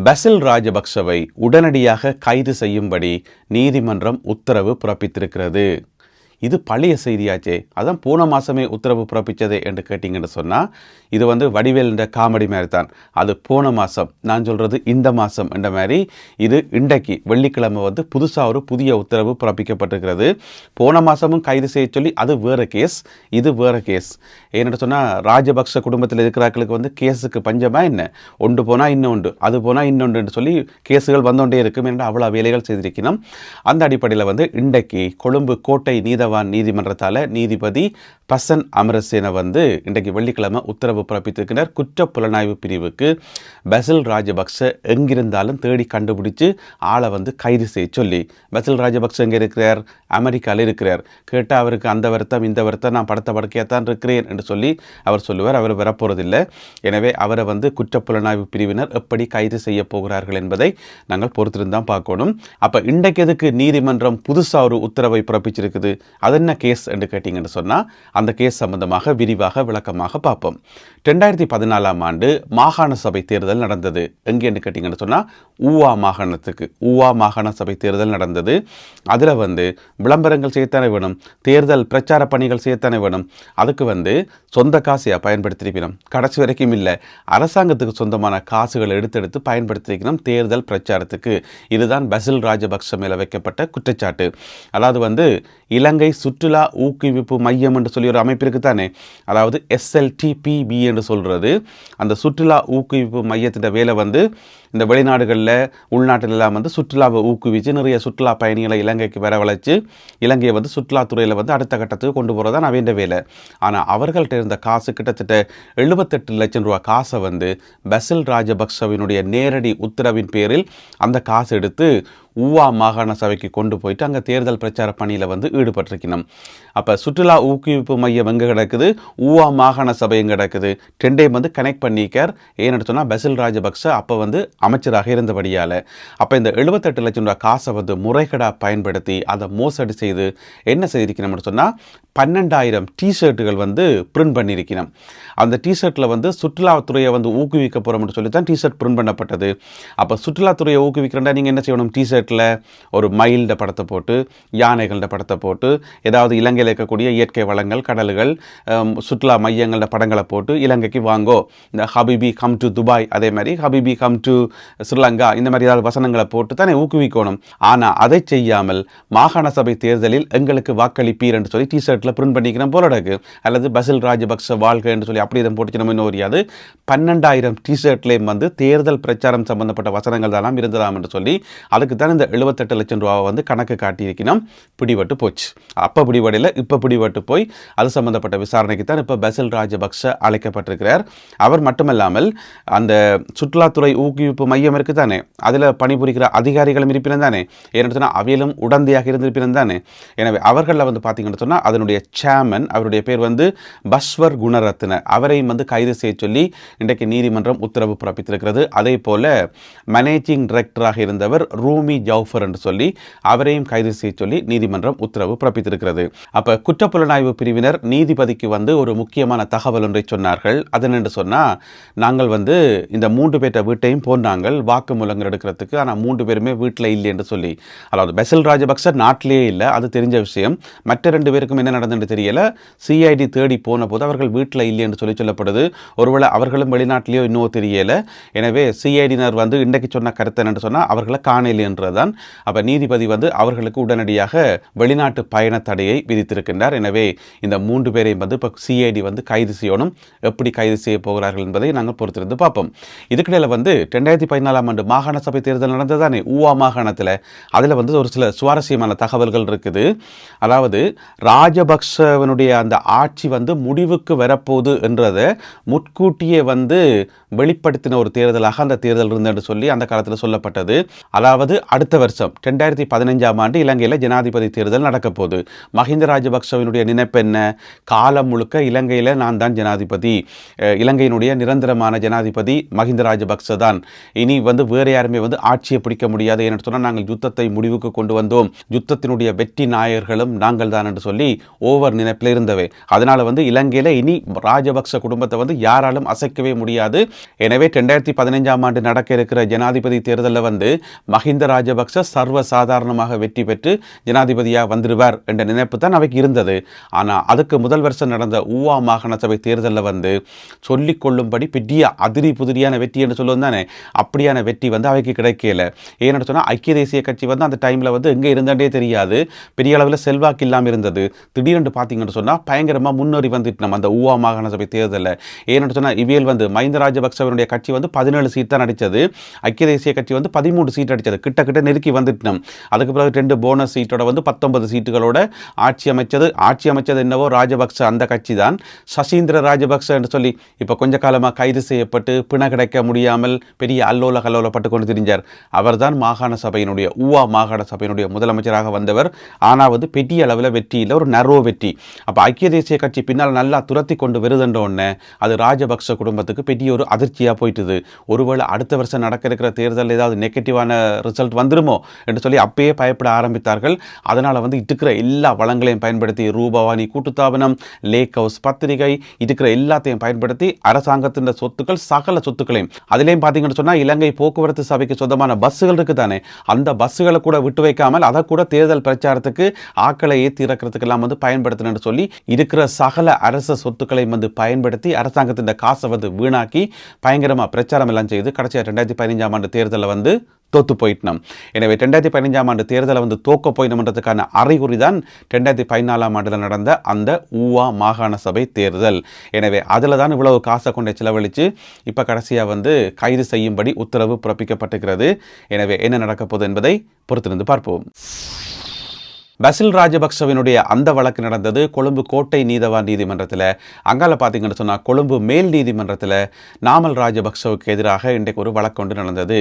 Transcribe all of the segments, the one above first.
பசில் ராஜபக்சவை உடனடியாக கைது செய்யும்படி நீதிமன்றம் உத்தரவு பிறப்பித்திருக்கிறது. இது பழைய செய்தியாச்சே, அதான் போன மாதமே உத்தரவு பிறப்பித்ததே என்று கேட்டிங்கன்னு சொன்னால் இது வடிவேல் என்ற காமெடி மாதிரி தான். அது போன மாதம், நான் சொல்கிறது இந்த மாதம் என்ற மாதிரி. இது இன்றைக்கு வெள்ளிக்கிழமை புதுசாக ஒரு புதிய உத்தரவு பிறப்பிக்கப்பட்டிருக்கிறது. போன மாதமும் கைது செய்ய சொல்லி அது வேறு கேஸ், இது வேறு கேஸ். ஏன்னு சொன்னால் ராஜபக்ச குடும்பத்தில் இருக்கிறார்களுக்கு கேஸுக்கு பஞ்சமாக என்ன, ஒன்று போனால் இன்னொன்று, அது போனால் இன்னொன்று சொல்லி கேஸுகள் வந்தோண்டே இருக்கும் என்று அவ்வளோ வேலைகள் செய்திருக்கணும். அந்த அடிப்படையில் இன்றைக்கு கொழும்பு கோட்டை நீதிமன்றத்தால் நீதிபதி பசன் அமரசேன இன்றைக்கு வெள்ளிக்கிழமை உத்தரவு பிறப்பித்திருக்கிறார். குற்ற புலனாய்வு பிரிவுக்கு பசில் ராஜபக்ச எங்கிருந்தாலும் தேடி கண்டுபிடிச்சு ஆளை கைது செய்ய சொல்லி. பசில் ராஜபக்ச எங்கே இருக்கிறார்? அமெரிக்காவில் இருக்கிறார். கேட்டால் அவருக்கு அந்த வருத்தம் இந்த வருத்தம், நான் படுத்த படுக்கையாகத்தான் இருக்கிறேன் என்று சொல்லி அவர் சொல்லுவார். அவர் வரப்போறதில்லை. எனவே அவரை குற்ற புலனாய்வு பிரிவினர் எப்படி கைது செய்ய போகிறார்கள் என்பதை நாங்கள் பொறுத்திருந்தான் பார்க்கணும். அப்போ இன்றைக்கு எதுக்கு நீதிமன்றம் புதுசாக ஒரு உத்தரவை பிறப்பிச்சிருக்குது? அது என்ன கேஸ் என்று கேட்டிங்கன்னு சொன்னால் அந்த கேஸ் சம்பந்தமாக விரிவாக விளக்கமாக பார்ப்போம். 2014ஆம் ஆண்டு மாகாண சபை தேர்தல் நடந்தது. எங்கே என்று கேட்டிங்கன்னு சொன்னால் ஊவா மாகாணத்துக்கு ஊவா மாகாண சபை தேர்தல் நடந்தது. அதில் விளம்பரங்கள் செய்யத்தானே வேணும், தேர்தல் பிரச்சார பணிகள் செய்யத்தானே வேணும். அதுக்கு சொந்த காசையாக பயன்படுத்தியிருக்கணும். கடைசி வரைக்கும் இல்லை, அரசாங்கத்துக்கு சொந்தமான காசுகளை எடுத்து பயன்படுத்தியிருக்கணும் தேர்தல் பிரச்சாரத்துக்கு. இதுதான் பசில் ராஜபக்ச மேலே வைக்கப்பட்ட குற்றச்சாட்டு. அதாவது இலங்கை சுற்றுலா ஊக்குவிப்பு மையம் என்று சொல்லி ஒரு அமைப்பு இருக்குதானே, அதாவது SLTPB என்று சொல்கிறது. அந்த சுற்றுலா ஊக்குவிப்பு மையத்தின் வேலை இந்த வெளிநாடுகளில் உள்நாட்டிலெல்லாம் சுற்றுலாவை ஊக்குவிச்சு நிறைய சுற்றுலா பயணிகளை இலங்கைக்கு வரவழைச்சு இலங்கையை சுற்றுலாத்துறையில் அடுத்த கட்டத்துக்கு கொண்டு போகிறது தான் அவன் வேலை. ஆனால் அவர்கள்ட்ட இருந்த காசு கிட்டத்தட்ட 78 லட்சம் ரூபா காசை பசில் ராஜபக்சவினுடைய நேரடி உத்தரவின் பேரில் அந்த காசு எடுத்து ஊவா மாகாண சபைக்கு கொண்டு போயிட்டு அங்கே தேர்தல் பிரச்சார பணியில் ஈடுபட்டிருக்கணும். அப்போ சுற்றுலா ஊக்குவிப்பு மையம் எங்கே கிடக்குது, ஊவா மாகாண சபை எங்கே கிடக்குது, ரெண்டையும் கனெக்ட் பண்ணிக்கார். ஏன்னு சொன்னால் பசில் ராஜபக்ச அப்போ அமைச்சராக இருந்தபடியால். அப்போ இந்த 78 லட்சம் ரூபா காசை முறைகேடாக பயன்படுத்தி அதை மோசடி செய்து என்ன செய்திருக்கணும்னு சொன்னால் 12,000 டிஷர்ட்டுகள் பிரிண்ட் பண்ணியிருக்கணும். அந்த டிஷர்ட்டில் சுற்றுலாத்துறையை ஊக்குவிக்க போகிறோம்னு சொல்லி தான் டிஷர்ட் பிரிண்ட் பண்ணப்பட்டது. அப்போ சுற்றுலாத்துறையை ஊக்குவிக்கிறேன்டா நீங்கள் என்ன செய்யணும், டிஷர்ட்டில் ஒரு மயில்ட படத்தை போட்டு யானைகளோட படத்தை போட்டு ஏதாவது இலங்கையில் இருக்கக்கூடிய இயற்கை வளங்கள், கடல்கள், சுற்றுலா மையங்களோட படங்களை போட்டு இலங்கைக்கு வாங்கோ, இந்த ஹபிபி கம் டு துபாய், அதே மாதிரி ஹபிபி கம் டு ஸ்ரீலங்கா, இந்த மாதிரி ஏதாவது வசனங்களை போட்டு தானே ஊக்குவிக்கணும். ஆனால் அதை செய்யாமல் மாகாண சபை தேர்தலில் எங்களுக்கு வாக்களிப்பீர் என்று சொல்லி டிஷர்ட்டில் பிரிண்ட் பண்ணிக்கணும் போலடக்கு, அல்லது பசில் ராஜபக்ச வாழ்க்கை என்று சொல்லி அப்படி இதை போட்டுக்கணும். இன்னும் தெரியாது 12,000 டிஷர்ட்லேயும் தேர்தல் பிரச்சாரம் சம்பந்தப்பட்ட வசனங்கள் தானாம் இருந்ததாம் என்று சொல்லி அதுக்கு தான் இந்த 78 லட்சம் ரூபாவை கணக்கு காட்டியிருக்கணும். பிடிபட்டு போச்சு. அப்போ பிடிபடையில் இப்போ பிடிபட்டு போய் அது சம்பந்தப்பட்ட விசாரணைக்கு தான் இப்போ பசில் ராஜபக்ச அழைக்கப்பட்டிருக்கிறார். அவர் மட்டுமல்லாமல் அந்த சுற்றுலாத்துறை ஊக்குவிப்பு மையம் இருக்குது தானே, அதில் பணிபுரிகிற அதிகாரிகளும் இருப்பினும் தானே, ஏன்னு சொன்னால் அவையிலும் உடந்தையாக இருந்திருப்பினும் தானே. எனவே அவர்களில் பார்த்தீங்கன்னு சொன்னால் அதனுடைய சேர்மன், அவருடைய பேர் பஸ்வர் குணரத்ன, அவரையும் கைது செய்ய சொல்லி இன்றைக்கு நீதிமன்றம் உத்தரவு பிறப்பித்திருக்கிறது. அதே போல மேனேஜிங் டைரக்டராக இருந்தவர் ரூமி ஜவுஃபர் என்று சொல்லி அவரையும் கைது செய்ய சொல்லி நீதிமன்றம் உத்தரவு பிறப்பித்திருக்கிறது. அப்போ குற்றப்புலனாய்வு பிரிவினர் நீதிபதிக்கு ஒரு முக்கியமான தகவல் ஒன்றை சொன்னார்கள். அது என்னென்று சொன்னால், நாங்கள் இந்த 3 பேர்ட்ட வீட்டையும் போனாங்கள் வாக்குமூலங்கள் எடுக்கிறதுக்கு, ஆனால் 3 பேருமே வீட்டில் இல்லை என்று சொல்லி. அதாவது பசில் ராஜபக்ச நாட்டிலேயே இல்லை, அது தெரிஞ்ச விஷயம். மற்ற 2 பேருக்கும் என்ன நடந்ததுன்னு தெரியல. சிஐடி தேடி போன போது அவர்கள் வீட்டில் இல்லை என்று சொல்லப்படுது. ஒருவேளை அவர்களும் வெளிநாட்டிலேயோ இன்னும் தெரியல. எனவே சிஐடியினர் இன்றைக்கு சொன்ன கருத்து என்னென்னு சொன்னால் அவர்களை காணலை என்றுதான். அப்போ நீதிபதி அவர்களுக்கு உடனடியாக வெளிநாட்டு பயண தடையை விதித்திருக்கின்றார். எனவே இந்த 3 பேரையும் இப்போ சிஐடி கைது செய்யணும். எப்படி கைது செய்ய போகிறார்கள் என்பதை நாங்கள் பொறுத்திருந்து பார்ப்போம். இதுக்கிடையில் 2014ஆம் ஆண்டு மாகாண சபை தேர்தல் நடந்ததானே ஊவா மாகாணத்தில். அதில் ஒரு சில சுவாரஸ்யமான தகவல்கள் இருக்குது. அதாவது ராஜபக்சவனுடைய அந்த ஆட்சி முடிவுக்கு வரப்போகுது என்றதை முன்கூட்டியே வெளிப்படுத்தின ஒரு தேர்தலாக அந்த தேர்தல் இருந்தது சொல்லி அந்த காலத்தில் சொல்லப்பட்டது. அதாவது அடுத்த வருஷம் 2015ஆம் ஆண்டு இலங்கையில் ஜனாதிபதி தேர்தல் நடக்க போகுது. மஹிந்த ராஜபக்சவினுடைய நினைப்பு என்ன, காலம் முழுக்க இலங்கையில் நான் தான் ஜனாதிபதி, இலங்கையினுடைய நிரந்தரமான ஜனாதிபதி மஹிந்த ராஜபக்ச தான், இனி வேறு யாருமே ஆட்சியை பிடிக்க முடியாது, ஏன்னு சொன்னால் நாங்கள் யுத்தத்தை முடிவுக்கு கொண்டு வந்தோம், யுத்தத்தினுடைய வெற்றி நாயகர்களும் நாங்கள் தான் என்று சொல்லி ஓவர் நினைப்பில் இருந்தவை. அதனால இலங்கையில இனி ராஜபக்ச குடும்பத்தை யாராலும் அசைக்கவே முடியாது. எனவே 2015 ஆண்டு நடக்க இருக்கிற ஜனாதிபதி தேர்தலில் மஹிந்த ராஜபக்ச சர்வ சாதாரணமாக வெற்றி பெற்று ஜனாதிபதியாக வந்துடுவார் என்ற நினைப்பு தான் அவைக்கு இருந்தது. ஆனால் அதுக்கு முதல் வருஷம் நடந்த ஊவா மாகாண சபை தேர்தலில் சொல்லிக் கொள்ளும்படி பெரிய அதிரி புதிரியான வெற்றி என்று சொல்லுவோம் தானே, அப்படியான வெற்றி அவைக்கு கிடைக்கல. ஏன்னு சொன்னால் ஐக்கிய தேசிய கட்சி அந்த டைமில் எங்கே இருந்தே தெரியாது, பெரிய அளவில் செல்வாக்கு இல்லாமல் இருந்தது. திடீரென்று பார்த்தீங்கன்னு சொன்னால் பயங்கரமாக முன்னேறி வந்துட்டு நம்ம அந்த ஊவா மாகாண சபை தேர்தலில். ஏன்னு சொன்னால் இவியல் மஹிந்த ராஜபக்சவனுடைய கட்சி 17 சீட் தான் அடித்தது, ஐக்கிய தேசிய கட்சி 13 சீட் அடித்தது, கிட்ட நெருக்கி வந்துட்டோம். அதுக்கு பிறகு 2 போனஸ் சீட்டோட 19 சீட்டுகளோட ஆட்சி அமைச்சது என்னவோ ராஜபக்ச அந்த கட்சி தான், சசீந்திர ராஜபக்ச என்று சொல்லி இப்போ கொஞ்ச காலமாக கைது செய்யப்பட்டு பிண கிடைக்க முடியாமல் பெரிய கல்லோலப்பட்டு கொண்டு திரிஞ்சார். அவர்தான் மாகாண சபையினுடைய ஊவா மாகாண சபையினுடைய முதலமைச்சராக வந்தவர். ஆனால் பெரிய அளவில் வெற்றி இல்லை, ஒரு நரோ வெற்றி. அப்போ ஐக்கிய தேசிய கட்சி பின்னால் நல்லா துரத்தி கொண்டு வருதுன்ற ஒன்று அது ராஜபக்ச குடும்பத்துக்கு பெரிய ஒரு அதிர்ச்சியாக போயிட்டுது. ஒருவேளை அடுத்த வருஷம் நடக்க இருக்கிற தேர்தல் ஏதாவது நெகட்டிவான ரிசல்ட் வந்துருமோ என்று சொல்லி அப்பயே பயப்பட ஆரம்பித்தார்கள். அதனால் இருக்கிற எல்லா வளங்களையும் பயன்படுத்தி ரூபவாணி கூட்டுத்தாபனம், லேக் ஹவுஸ் பத்திரிகை, இருக்கிற எல்லாத்தையும் பயன்படுத்தி அரசாங்கத்தின் சொத்துக்கள் சகல சொத்துக்களையும், அதிலையும் பார்த்தீங்கன்னு சொன்னால் இலங்கை போக்குவரத்து சபைக்கு சொந்தமான பஸ்ஸுகள் இருக்குது தானே, அந்த பஸ்ஸுகளை கூட விட்டு வைக்காமல் அதை கூட தேர்தல் பிரச்சாரத்துக்கு ஆக்களை ஏற்றி இறக்கிறதுக்கெல்லாம் பயன்படுத்தணும்னு சொல்லி இருக்கிற சகல அரச சொத்துக்களை பயன்படுத்தி அரசாங்கத்தின் காசை வீணாக்கி பயங்கரமாக பிரச்சாரம் எல்லாம் செய்து கடைசியாக 2015 ஆண்டு தேர்தலில் தோத்து போயிட்டோம். எனவே 2015 ஆண்டு தேர்தலை தோக்க போயினோம்ன்றதுக்கான அறிகுறி தான் 2014 ஆண்டில் நடந்த அந்த ஊவா மாகாண சபை தேர்தல். எனவே அதில் தான் இவ்வளவு காசை கொண்டு செலவழித்து இப்போ கடைசியாக கைது செய்யும்படி உத்தரவு பிறப்பிக்கப்பட்டிருக்கிறது. எனவே என்ன நடக்க போகுது என்பதை பொறுத்திருந்து பார்ப்போம். பசில் ராஜபக்சவினுடைய அந்த வழக்கு நடந்தது கொழும்பு கோட்டை நீதவான் நீதிமன்றத்தில். அங்கால பார்த்தீங்கன்னு சொன்னால் கொழும்பு மேல் நீதிமன்றத்தில் நாமல் ராஜபக்சவுக்கு எதிராக இன்றைக்கு ஒரு வழக்கு ஒன்று நடந்தது.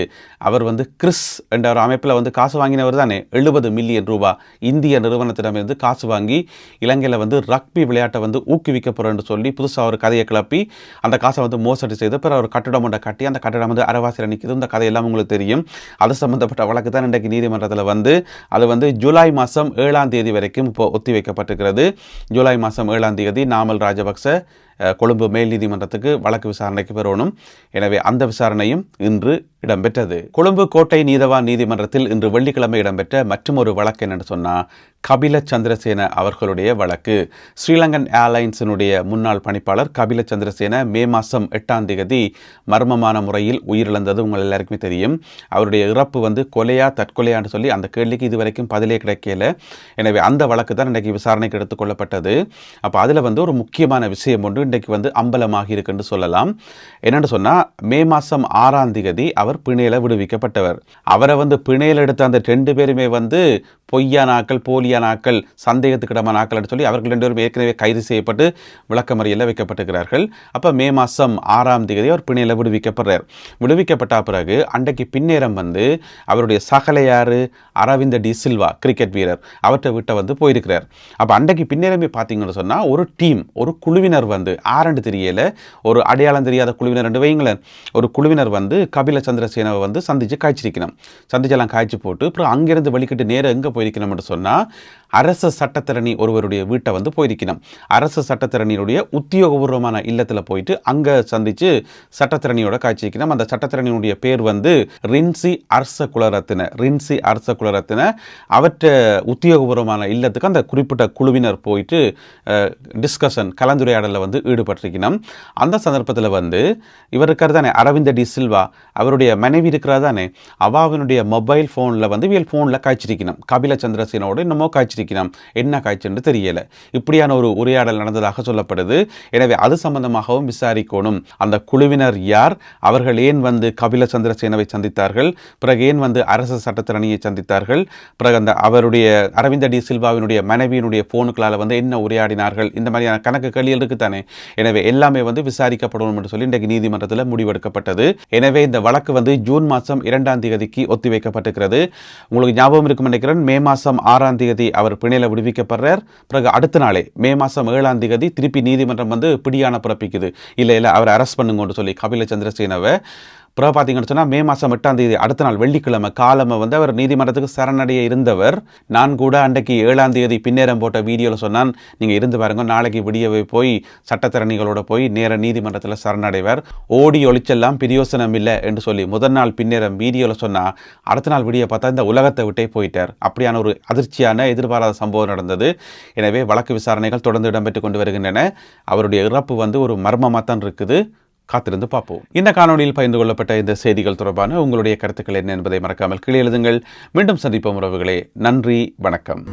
அவர் கிறிஸ் என்ற ஒரு அமைப்பில் காசு வாங்கினவர் தானே, 70 மில்லியன் ரூபாய் இந்திய நிறுவனத்திடமிருந்து காசு வாங்கி இலங்கையில் ரக்பி விளையாட்டை ஊக்குவிக்க போகிறேன்னு சொல்லி புதுசாக ஒரு கதையை கிளப்பி அந்த காசை மோசடி செய்து பிறகு ஒரு கட்டிடம் ஒன்றை கட்டி அந்த கட்டிடம் அரவாசியில் நிற்கிது. இந்த கதையெல்லாம் உங்களுக்கு தெரியும். அது சம்பந்தப்பட்ட வழக்கு தான் இன்றைக்கு நீதிமன்றத்தில் அது ஜூலை மாதம் 7ஆம் தேதி வரைக்கும் இப்போ ஒத்தி வைக்கப்பட்டிருக்கிறது. ஜூலை மாதம் 7ஆம் தேதி நாமல் ராஜபக்ச கொழும்பு மேல் நீதிமன்றத்துக்கு வழக்கு விசாரணைக்கு பெறணும். எனவே அந்த விசாரணையும் இன்று இடம்பெற்றது. கொழும்பு கோட்டை நீதவான் நீதிமன்றத்தில் இன்று வெள்ளிக்கிழமை இடம்பெற்ற மற்றொரு வழக்கு என்னென்னு சொன்னால் கபில சந்திரசேன அவர்களுடைய வழக்கு. ஸ்ரீலங்கன் ஏர்லைன்ஸினுடைய முன்னாள் பணிப்பாளர் கபில சந்திரசேன மே மாதம் 8ஆம் தேதி மர்மமான முறையில் உயிரிழந்தது உங்கள் எல்லாருக்குமே தெரியும். அவருடைய இறப்பு கொலையா தற்கொலையான்னு சொல்லி அந்த கேள்விக்கு இதுவரைக்கும் பதிலே கிடைக்கல. எனவே அந்த வழக்கு தான் இன்றைக்கு விசாரணைக்கு எடுத்துக்கொள்ளப்பட்டது. அப்போ அதில் ஒரு முக்கியமான விஷயம் ஒன்று இன்றைக்கு அம்பலமாகி இருக்குன்னு சொல்லலாம். என்னென்னு சொன்னால் மே மாதம் 6ஆம் தேதி அவர் பிணையில விடுவிக்கப்பட்டவர். அவரை பிணையில் எடுத்த அந்த 2 பேருமே பொய்யான ஆக்கள், போலியான ஆக்கள், சந்தேகத்துக்கிடமான ஆக்கள் என்று சொல்லி அவர்கள் 2 பேரும் ஏற்கனவே கைது செய்யப்பட்டு விளக்கமறியலில் வைக்கப்பட்டிருக்கிறார்கள். அப்போ மே மாதம் 6ஆம் தேதி அவர் பிணையில் விடுவிக்கப்படுறார். விடுவிக்கப்பட்ட பிறகு அன்றைக்கு பின்னேரம் அவருடைய சகலையார் அரவிந்த டி சில்வா கிரிக்கெட் வீரர் அவற்றை விட்ட போயிருக்கிறார். அப்போ அன்றைக்கு பின்னேரமே பார்த்தீங்கன்னு சொன்னால் ஒரு டீம், ஒரு குழுவினர் ஆரண்டு தெரியல, ஒரு அடையாளம் தெரியாத குழுவினர் என்று வைங்களேன், ஒரு குழுவினர் கபில சந்திரசேனாவை சந்திச்சு காய்ச்சிருக்கணும். சந்திச்செல்லாம் காய்ச்சி போட்டு அப்புறம் அங்கிருந்து வெளிக்கிட்டு நேரம் எங்கே போயிருக்கணும் என்று சொன்னால் அரச சட்டத்தரணி ஒருவருடைய வீட்டை போயிருக்கணும். அரச சட்டத்தரணியுடைய உத்தியோகபூர்வமான இல்லத்தில் போயிட்டு அங்கே சந்தித்து சட்டத்தரணியோட காய்ச்சிக்கணும். அந்த சட்டத்தரணியுடைய பேர் ரின்சி அரச குலரத்தின. அவற்றை உத்தியோகபூர்வமான இல்லத்துக்கு அந்த குறிப்பிட்ட குழுவினர் போயிட்டு டிஸ்கஷன் கலந்துரையாடலில் ஈடுபட்டிருக்கணும். அந்த சந்தர்ப்பத்தில் இவர் இருக்கார் தானே அரவிந்த டி சில்வா, அவருடைய மனைவி இருக்கிறா தானே, அவாவினுடைய மொபைல் ஃபோனில் ஃபோனில் காய்ச்சிருக்கணும். கபில சந்திரசேனோடு இன்னமும் காய்ச்சிருக்கணும். என்ன காய்ச்சல் தெரியல. இப்படியான ஒரு உரையாடல் நடந்ததாக சொல்லப்படுது. எனவே அது சம்பந்தமாகவும் விசாரிக்கணும். அந்த குழுவினர் யார், அவர்கள் ஏன் கபில சந்திரசேனவை சந்தித்தார்கள், பிறகு ஏன் அரசு சட்டத்தரணியை சந்தித்தார்கள், பிறகு அந்த அவருடைய அரவிந்த டி சில்வாவினுடைய மனைவியினுடைய போனுக்களால் என்ன உரையாடினார்கள், இந்த மாதிரியான கணக்கு கேள்விகள் இருக்குத்தானே. எனவே எல்லாமே விசாரிக்கப்படணும் என்று சொல்லி இன்றைக்கு நீதிமன்றத்தில் முடிவெடுக்கப்பட்டது. எனவே இந்த வழக்கு ஜூன் மாதம் 2ஆம் தேதிக்கு ஒத்திவைக்கப்பட்டிருக்கிறது. உங்களுக்கு ஞாபகம் இருக்கும் நினைக்கிறேன், மே மாதம் 6ஆம் தேதி அவர் அவர் பிணையில் விடுவிக்கப்படுறார். பிறகு அடுத்த நாளே மே மாதம் 7ஆம் தேதி திருப்பி நீதிமன்றம் வந்து பிடியான பிறப்பிக்குது. இல்லை அவர் அரெஸ்ட் பண்ணுங்கன்னு சொல்லி கபில சந்திரசேனவை. அப்புறம் பார்த்தீங்கன்னு சொன்னால் மே மாதம் 8ஆம் தேதி அடுத்த நாள் வெள்ளிக்கிழமை காலமை வந்து அவர் நீதிமன்றத்துக்கு சரணடைய இருந்தவர். நான் கூட அன்றைக்கு 7ஆம் தேதி பின்னேரம் போட்ட வீடியோவில் சொன்னான், நீங்கள் இருந்து பாருங்க, நாளைக்கு விடியவே போய் சட்டத்தரணிகளோட போய் நேர நீதிமன்றத்தில் சரணடைவார், ஓடி ஒளிச்செல்லாம் பிரயோசனம் இல்லை என்று சொல்லி முதல் நாள் பின்னேரம் வீடியோவில் சொன்னால் அடுத்த நாள் விடிய பார்த்தா இந்த உலகத்தை விட்டே போயிட்டார். அப்படியான ஒரு அதிர்ச்சியான எதிர்பாராத சம்பவம் நடந்தது. எனவே வழக்கு விசாரணைகள் தொடர்ந்து இடம்பெற்று கொண்டு வருகின்றன. அவருடைய இறப்பு வந்து ஒரு மர்மமாக தான் இருக்குது. காத்திருந்து பார்ப்போம். இந்த காணொலியில் பகிர்ந்து கொள்ளப்பட்ட இந்த செய்திகள் தொடர்பான உங்களுடைய கருத்துக்கள் என்ன என்பதை மறக்காமல் கீழே எழுதுங்கள். மீண்டும் சந்திப்போம் உறவுகளே. நன்றி, வணக்கம்.